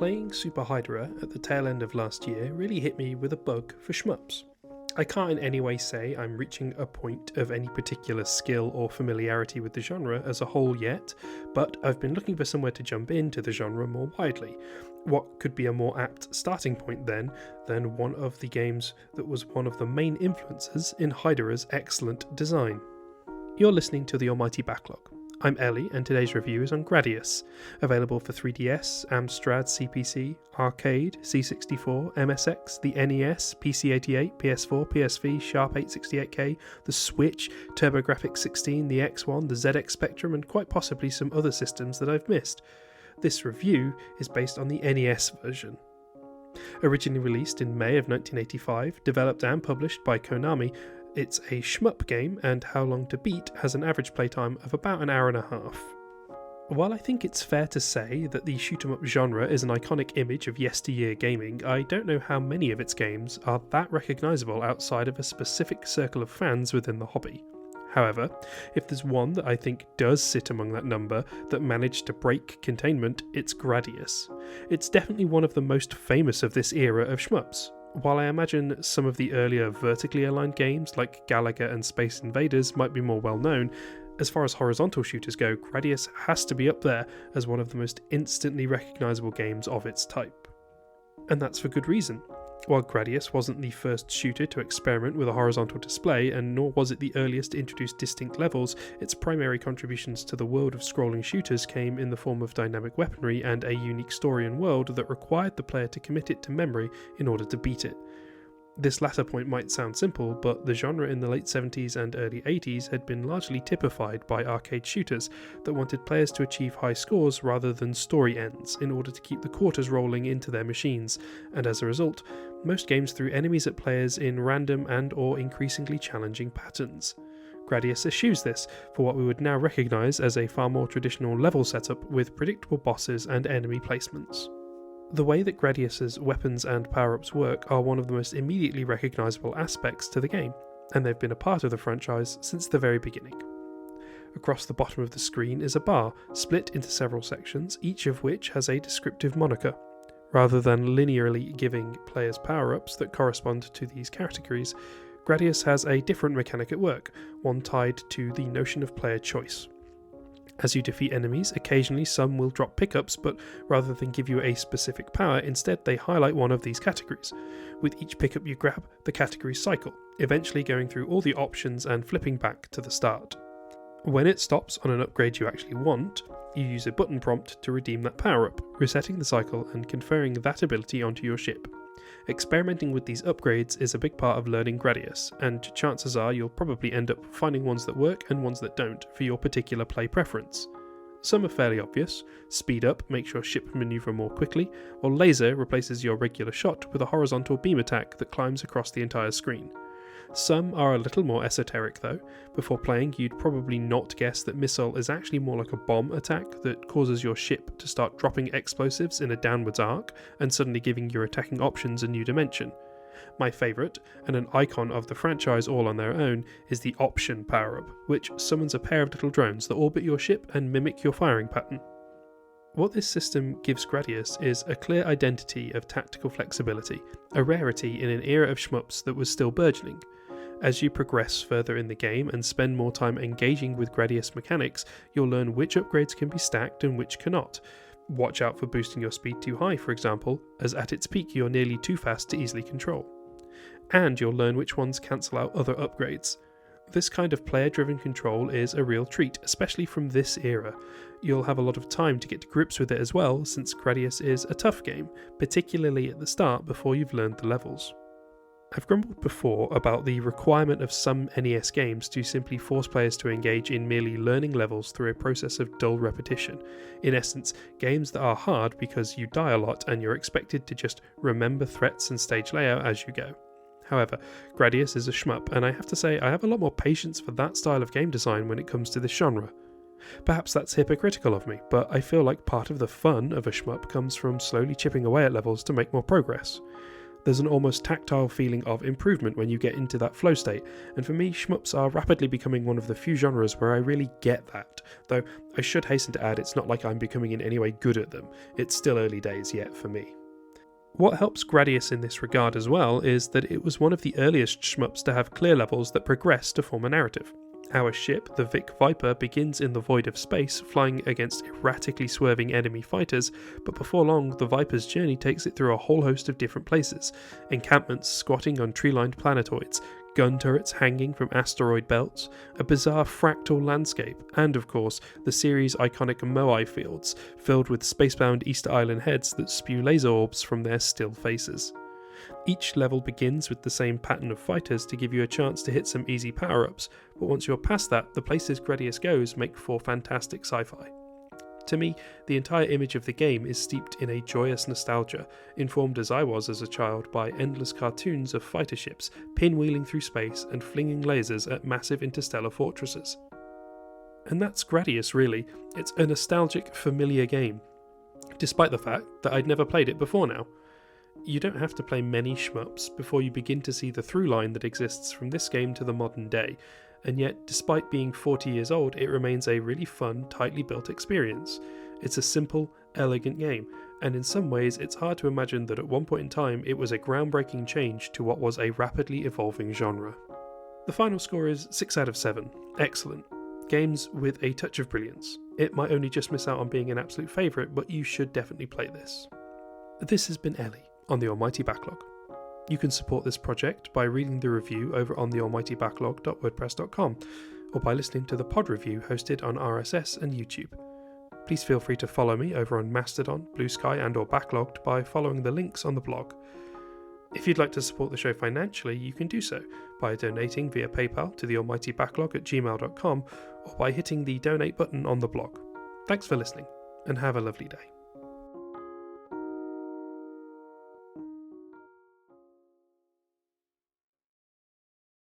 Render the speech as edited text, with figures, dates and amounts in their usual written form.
Playing Super Hydra at the tail end of last year really hit me with a bug for shmups. I can't in any way say I'm reaching a point of any particular skill or familiarity with the genre as a whole yet, but I've been looking for somewhere to jump into the genre more widely. What could be a more apt starting point then than one of the games that was one of the main influences in Hydra's excellent design? You're listening to the almighty Backlog. I'm Ellie, and today's review is on Gradius, available for 3DS, Amstrad CPC, Arcade, C64, MSX, the NES, PC-88, PS4, PSV, Sharp 868K, the Switch, TurboGrafx 16, the X1, the ZX Spectrum, and quite possibly some other systems that I've missed. This review is based on the NES version. Originally released in May of 1985, developed and published by Konami, it's a shmup game, and How Long to Beat has an average playtime of about an hour and a half. While I think it's fair to say that the shoot-'em-up genre is an iconic image of yesteryear gaming, I don't know how many of its games are that recognisable outside of a specific circle of fans within the hobby. However, if there's one that I think does sit among that number that managed to break containment, it's Gradius. It's definitely one of the most famous of this era of shmups. While I imagine some of the earlier vertically aligned games like Galaga and Space Invaders might be more well known, as far as horizontal shooters go, Gradius has to be up there as one of the most instantly recognisable games of its type. And that's for good reason. While Gradius wasn't the first shooter to experiment with a horizontal display, and nor was it the earliest to introduce distinct levels, its primary contributions to the world of scrolling shooters came in the form of dynamic weaponry and a unique story and world that required the player to commit it to memory in order to beat it. This latter point might sound simple, but the genre in the late 70s and early 80s had been largely typified by arcade shooters that wanted players to achieve high scores rather than story ends in order to keep the quarters rolling into their machines, and as a result, most games threw enemies at players in random and or increasingly challenging patterns. Gradius eschews this for what we would now recognise as a far more traditional level setup with predictable bosses and enemy placements. The way that Gradius's weapons and power-ups work are one of the most immediately recognisable aspects to the game, and they've been a part of the franchise since the very beginning. Across the bottom of the screen is a bar, split into several sections, each of which has a descriptive moniker. Rather than linearly giving players power-ups that correspond to these categories, Gradius has a different mechanic at work, one tied to the notion of player choice. As you defeat enemies, occasionally some will drop pickups, but rather than give you a specific power, instead they highlight one of these categories. With each pickup you grab, the categories cycle, eventually going through all the options and flipping back to the start. When it stops on an upgrade you actually want, you use a button prompt to redeem that power-up, resetting the cycle and conferring that ability onto your ship. Experimenting with these upgrades is a big part of learning Gradius, and chances are you'll probably end up finding ones that work and ones that don't for your particular play preference. Some are fairly obvious. Speed up makes your ship maneuver more quickly, while laser replaces your regular shot with a horizontal beam attack that climbs across the entire screen. Some are a little more esoteric though. Before playing, you'd probably not guess that missile is actually more like a bomb attack that causes your ship to start dropping explosives in a downwards arc and suddenly giving your attacking options a new dimension. My favourite, and an icon of the franchise all on their own, is the Option power-up, which summons a pair of little drones that orbit your ship and mimic your firing pattern. What this system gives Gradius is a clear identity of tactical flexibility, a rarity in an era of shmups that was still burgeoning. As you progress further in the game and spend more time engaging with Gradius mechanics, you'll learn which upgrades can be stacked and which cannot. Watch out for boosting your speed too high, for example, as at its peak you're nearly too fast to easily control. And you'll learn which ones cancel out other upgrades. This kind of player-driven control is a real treat, especially from this era. You'll have a lot of time to get to grips with it as well, since Gradius is a tough game, particularly at the start before you've learned the levels. I've grumbled before about the requirement of some NES games to simply force players to engage in merely learning levels through a process of dull repetition. In essence, games that are hard because you die a lot and you're expected to just remember threats and stage layout as you go. However, Gradius is a shmup, and I have to say I have a lot more patience for that style of game design when it comes to this genre. Perhaps that's hypocritical of me, but I feel like part of the fun of a shmup comes from slowly chipping away at levels to make more progress. There's an almost tactile feeling of improvement when you get into that flow state, and for me, shmups are rapidly becoming one of the few genres where I really get that, though I should hasten to add it's not like I'm becoming in any way good at them. It's still early days yet for me. What helps Gradius in this regard as well is that it was one of the earliest shmups to have clear levels that progress to form a narrative. Our ship, the Vic Viper, begins in the void of space, flying against erratically swerving enemy fighters, but before long, the Viper's journey takes it through a whole host of different places: encampments squatting on tree-lined planetoids, gun turrets hanging from asteroid belts, a bizarre fractal landscape, and of course, the series' iconic Moai fields, filled with spacebound Easter Island heads that spew laser orbs from their still faces. Each level begins with the same pattern of fighters to give you a chance to hit some easy power-ups, but once you're past that, the places Gradius goes make for fantastic sci-fi. To me, the entire image of the game is steeped in a joyous nostalgia, informed as I was as a child by endless cartoons of fighter ships pinwheeling through space and flinging lasers at massive interstellar fortresses. And that's Gradius really. It's a nostalgic, familiar game, despite the fact that I'd never played it before now. You don't have to play many shmups before you begin to see the through line that exists from this game to the modern day, and yet despite being 40 years old, it remains a really fun, tightly built experience. It's a simple, elegant game, and in some ways it's hard to imagine that at one point in time it was a groundbreaking change to what was a rapidly evolving genre. The final score is 6 out of 7. Excellent. Games with a touch of brilliance. It might only just miss out on being an absolute favourite, but you should definitely play this. This has been Ellie on the Almighty Backlog. You can support this project by reading the review over on thealmightybacklog.wordpress.com, or by listening to the pod review hosted on RSS and YouTube. Please feel free to follow me over on Mastodon, Blue Sky and or Backlogged by following the links on the blog. If you'd like to support the show financially, you can do so by donating via PayPal to thealmightybacklog@gmail.com or by hitting the donate button on the blog. Thanks for listening, and have a lovely day.